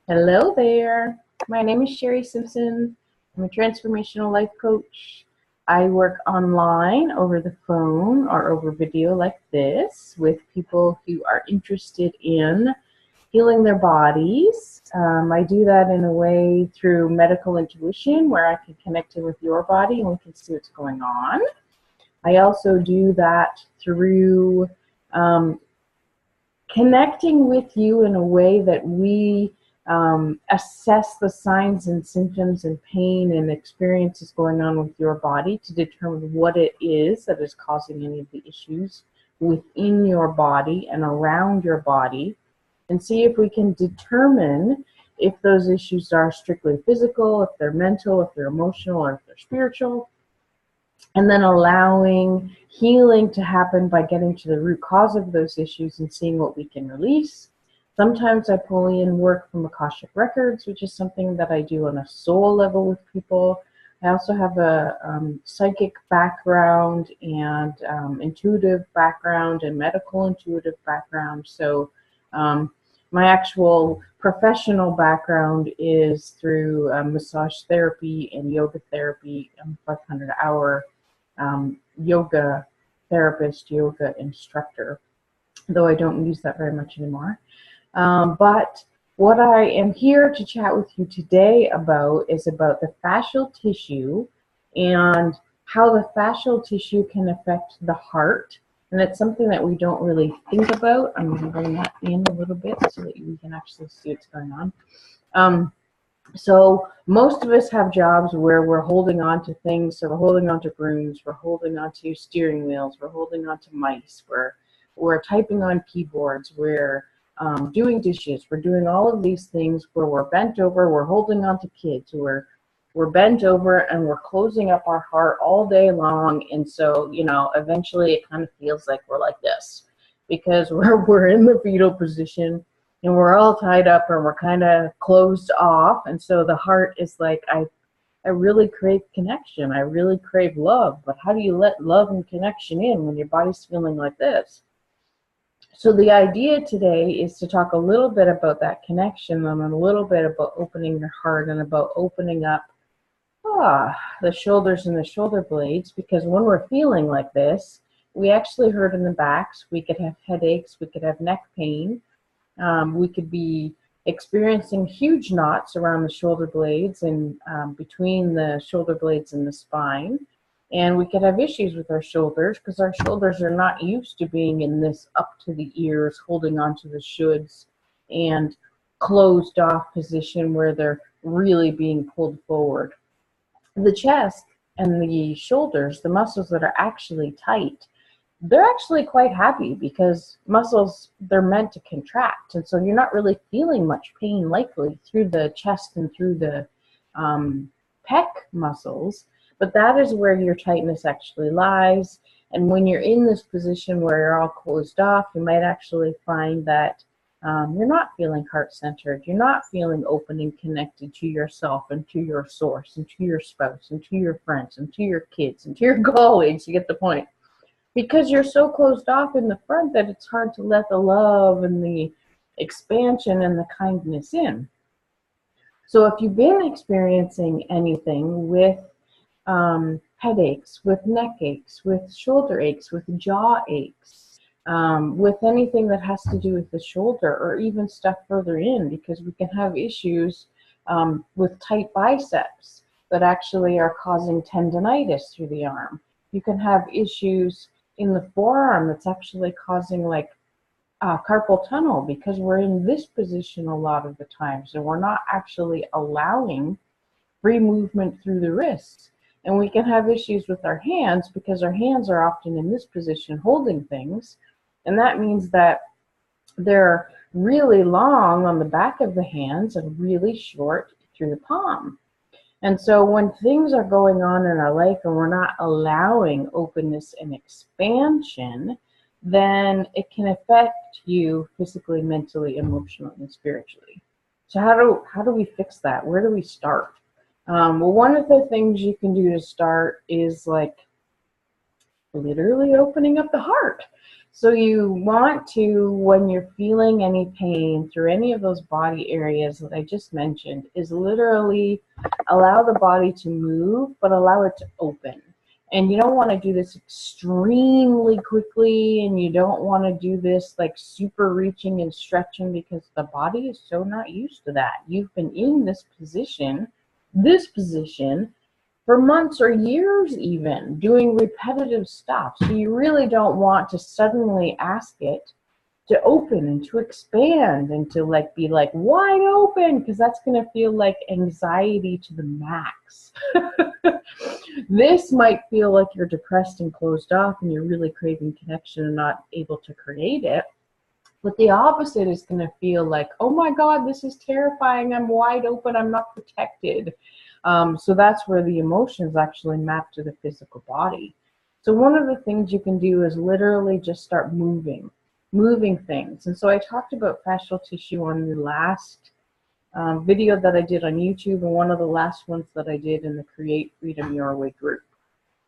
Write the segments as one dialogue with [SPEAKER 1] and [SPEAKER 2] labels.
[SPEAKER 1] Hello there. My name is Sherry Simpson. I'm a transformational life coach. I work online over the phone or over video like this with people who are interested in healing their bodies. I do that in a way through medical intuition where I can connect in with your body and we can see what's going on. I also do that through um, connecting with you in a way that we assess the signs and symptoms and pain and experiences going on with your body to determine what it is that is causing any of the issues within your body and around your body, and see if we can determine if those issues are strictly physical, if they're mental, if they're emotional, or if they're spiritual, and then allowing healing to happen by getting to the root cause of those issues and seeing what we can release. Sometimes I pull in work from Akashic Records, which is something that I do on a soul level with people. I also have a psychic background and intuitive background and medical intuitive background. So my actual professional background is through massage therapy and yoga therapy. I'm 500-hour yoga therapist, yoga instructor, though I don't use that very much anymore. But what I am here to chat with you today about is about the fascial tissue and how the fascial tissue can affect the heart. And it's something that we don't really think about. I'm going to bring that in a little bit so that we can actually see what's going on. So most of us have jobs where we're holding on to things. So we're holding on to brooms, we're holding on to steering wheels, we're holding on to mice, we're typing on keyboards, we're doing dishes, we're doing all of these things where we're bent over, we're holding on to kids, we're bent over and we're closing up our heart all day long. And so, eventually it kind of feels like we're like this because we're in the fetal position and we're all tied up and we're kind of closed off. And so the heart is like, I really crave connection. I really crave love. But how do you let love and connection in when your body's feeling like this? So the idea today is to talk a little bit about that connection and a little bit about opening your heart and about opening up the shoulders and the shoulder blades, because when we're feeling like this, we actually hurt in the backs. We could have headaches. We could have neck pain. We could be experiencing huge knots around the shoulder blades and between the shoulder blades and the spine. And we could have issues with our shoulders because our shoulders are not used to being in this up to the ears, holding onto the shoulds and closed off position where they're really being pulled forward. The chest and the shoulders, the muscles that are actually tight, they're actually quite happy because muscles, they're meant to contract. And so you're not really feeling much pain likely through the chest and through the pec muscles, but that is where your tightness actually lies. And when you're in this position where you're all closed off, you might actually find that you're not feeling heart-centered. You're not feeling open and connected to yourself and to your source and to your spouse and to your friends and to your kids and to your colleagues. You get the point. Because you're so closed off in the front that it's hard to let the love and the expansion and the kindness in. So if you've been experiencing anything with headaches, with neck aches, with shoulder aches, with jaw aches, with anything that has to do with the shoulder or even stuff further in, because we can have issues with tight biceps that actually are causing tendonitis through the arm. You can have issues in the forearm that's actually causing like carpal tunnel because we're in this position a lot of the times and we're not actually allowing free movement through the wrists. And we can have issues with our hands because our hands are often in this position holding things, and that means that they're really long on the back of the hands and really short through the palm. And so when things are going on in our life and we're not allowing openness and expansion, then it can affect you physically, mentally, emotionally, and spiritually. So how do we fix that? Where do we start? Well, one of the things you can do to start is like literally opening up the heart. So you want to, when you're feeling any pain through any of those body areas that I just mentioned, is literally allow the body to move, but allow it to open. And you don't want to do this extremely quickly, and you don't want to do this like super reaching and stretching, because the body is so not used to that. You've been in this position for months or years even, doing repetitive stuff. So you really don't want to suddenly ask it to open and to expand and to like be like wide open, because that's going to feel like anxiety to the max. This might feel like you're depressed and closed off and you're really craving connection and not able to create it. But the opposite is going to feel like, oh my God, this is terrifying. I'm wide open. I'm not protected. So that's where the emotions actually map to the physical body. So one of the things you can do is literally just start moving things. And so I talked about fascial tissue on the last video that I did on YouTube, and one of the last ones that I did in the Create Freedom Your Way group.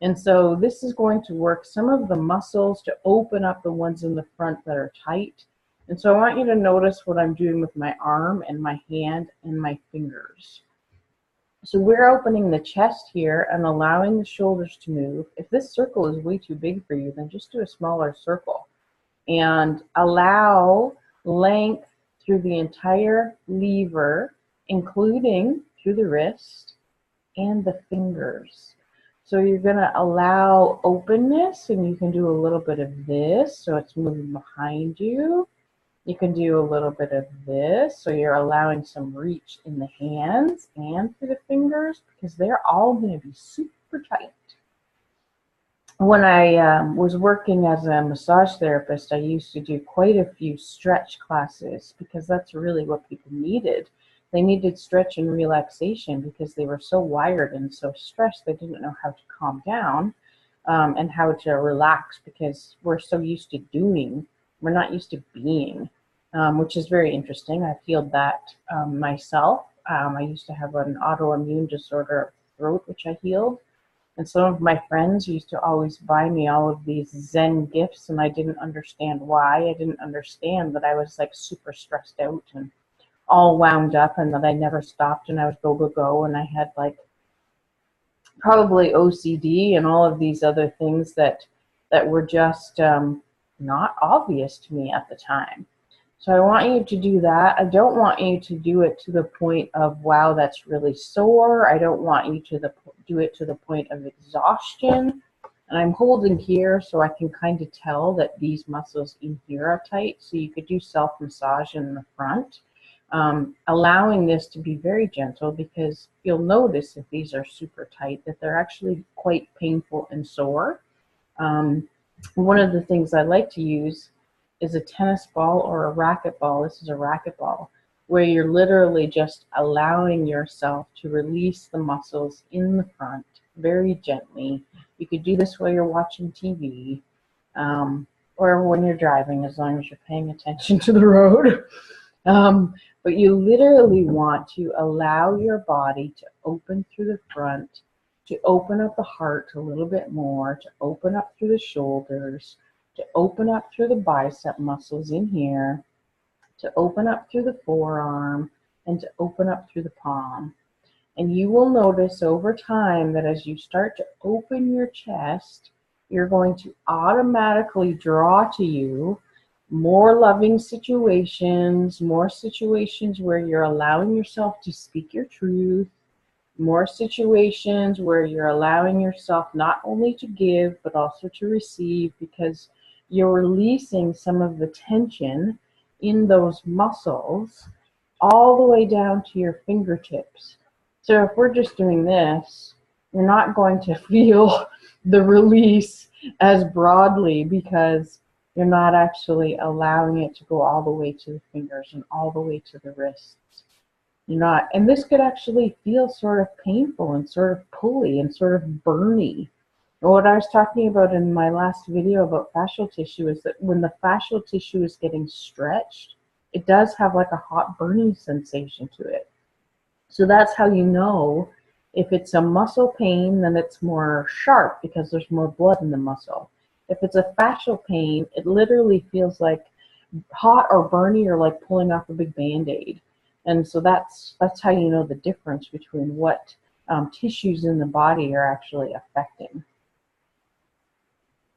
[SPEAKER 1] And so this is going to work some of the muscles to open up the ones in the front that are tight. And so I want you to notice what I'm doing with my arm and my hand and my fingers. So we're opening the chest here and allowing the shoulders to move. If this circle is way too big for you, then just do a smaller circle. And allow length through the entire lever, including through the wrist and the fingers. So you're going to allow openness, and you can do a little bit of this, so it's moving behind you. You can do a little bit of this, so you're allowing some reach in the hands and through the fingers, because they're all going to be super tight. When I was working as a massage therapist, I used to do quite a few stretch classes, because that's really what people needed. They needed stretch and relaxation because they were so wired and so stressed they didn't know how to calm down and how to relax, because we're so used to doing. We're not used to being, which is very interesting. I've healed that myself. I used to have an autoimmune disorder of the throat, which I healed. And some of my friends used to always buy me all of these Zen gifts, and I didn't understand why. I didn't understand that I was like super stressed out and all wound up, and that I never stopped, and I was go, go, go, and I had like probably OCD and all of these other things that were just not obvious to me at the time. So I want you to do that. I don't want you to do it to the point of, wow, that's really sore. I don't want you to do it to the point of exhaustion. And I'm holding here so I can kind of tell that these muscles in here are tight. So you could do self-massage in the front. Allowing this to be very gentle, because you'll notice if these are super tight that they're actually quite painful and sore. One of the things I like to use is a tennis ball or a racket ball. This is a racket ball, where you're literally just allowing yourself to release the muscles in the front very gently. You could do this while you're watching TV or when you're driving, as long as you're paying attention to the road. But you literally want to allow your body to open through the front, to open up the heart a little bit more, to open up through the shoulders, to open up through the bicep muscles in here, to open up through the forearm, and to open up through the palm. And you will notice over time that as you start to open your chest, you're going to automatically draw to you more loving situations, more situations where you're allowing yourself to speak your truth, more situations where you're allowing yourself not only to give, but also to receive, because you're releasing some of the tension in those muscles all the way down to your fingertips. So if we're just doing this, you're not going to feel the release as broadly, because you're not actually allowing it to go all the way to the fingers and all the way to the wrists. You're not, and this could actually feel sort of painful and sort of pulley and sort of burny. And what I was talking about in my last video about fascial tissue is that when the fascial tissue is getting stretched, it does have like a hot burning sensation to it. So that's how you know if it's a muscle pain, then it's more sharp because there's more blood in the muscle. If it's a fascial pain, it literally feels like hot or burny or like pulling off a big Band-Aid. And so that's how you know the difference between what tissues in the body are actually affecting.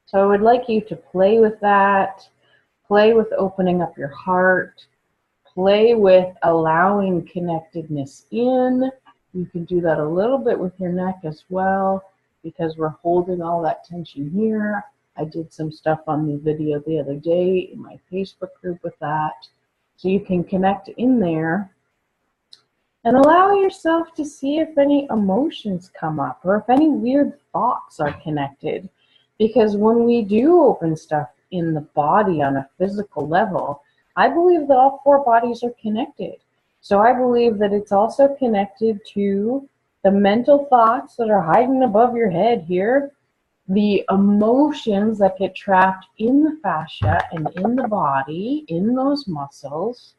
[SPEAKER 1] So I would like you to play with that, play with opening up your heart, play with allowing connectedness in. You can do that a little bit with your neck as well, because we're holding all that tension here. I did some stuff on the video the other day in my Facebook group with that. So you can connect in there and allow yourself to see if any emotions come up or if any weird thoughts are connected. Because when we do open stuff in the body on a physical level, I believe that all four bodies are connected. So I believe that it's also connected to the mental thoughts that are hiding above your head here, the emotions that get trapped in the fascia and in the body, in those muscles,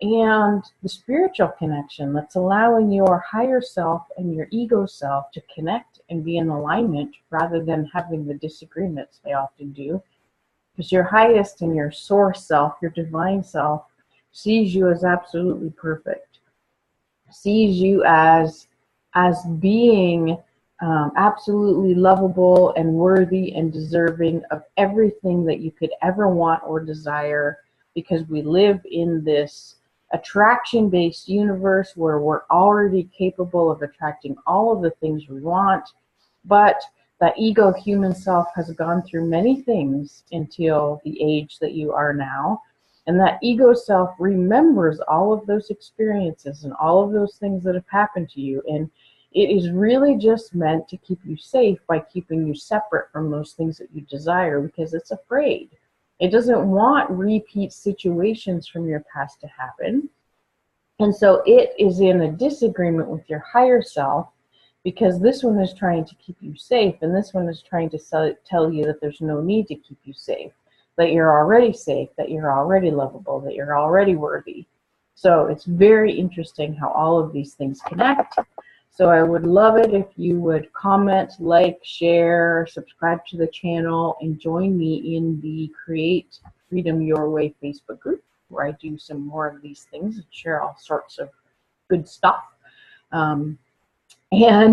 [SPEAKER 1] and the spiritual connection that's allowing your higher self and your ego self to connect and be in alignment rather than having the disagreements they often do. Because your highest and your source self, your divine self, sees you as absolutely perfect, sees you as being absolutely lovable and worthy and deserving of everything that you could ever want or desire, because we live in this attraction-based universe where we're already capable of attracting all of the things we want, but that ego human self has gone through many things until the age that you are now, and that ego self remembers all of those experiences and all of those things that have happened to you, and it is really just meant to keep you safe by keeping you separate from those things that you desire, because it's afraid. It doesn't want repeat situations from your past to happen. And so it is in a disagreement with your higher self, because this one is trying to keep you safe, and this one is trying to tell you that there's no need to keep you safe, that you're already safe, that you're already lovable, that you're already worthy. So it's very interesting how all of these things connect. So I would love it if you would comment, like, share, subscribe to the channel, and join me in the Create Freedom Your Way Facebook group, where I do some more of these things and share all sorts of good stuff. And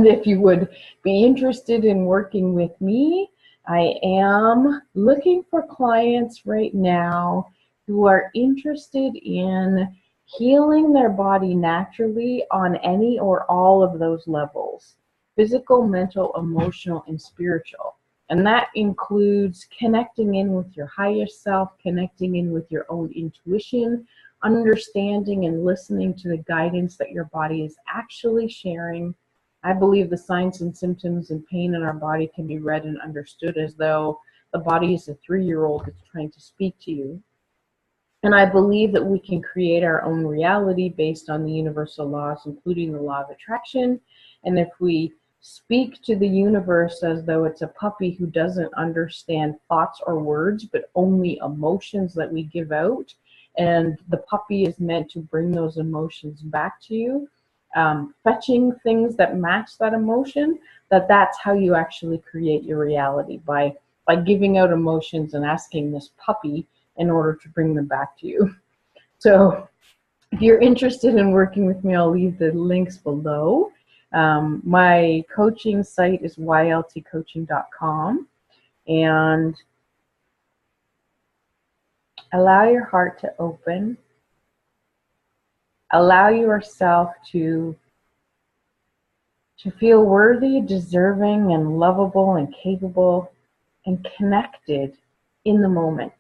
[SPEAKER 1] if you would be interested in working with me, I am looking for clients right now who are interested in healing their body naturally on any or all of those levels: physical, mental, emotional, and spiritual. And that includes connecting in with your highest self, connecting in with your own intuition, understanding and listening to the guidance that your body is actually sharing. I believe the signs and symptoms and pain in our body can be read and understood as though the body is a 3-year-old that's trying to speak to you. And I believe that we can create our own reality based on the universal laws, including the law of attraction. And if we speak to the universe as though it's a puppy who doesn't understand thoughts or words, but only emotions that we give out, and the puppy is meant to bring those emotions back to you, fetching things that match that emotion, that's how you actually create your reality, by giving out emotions and asking this puppy in order to bring them back to you. So if you're interested in working with me, I'll leave the links below. My coaching site is yltcoaching.com, and allow your heart to open. Allow yourself to feel worthy, deserving, and lovable, and capable, and connected in the moment.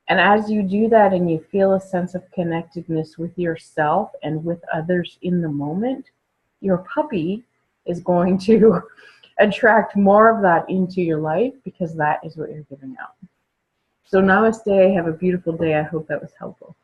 [SPEAKER 1] And as you do that and you feel a sense of connectedness with yourself and with others in the moment, your puppy is going to attract more of that into your life, because that is what you're giving out. So namaste. Have a beautiful day. I hope that was helpful.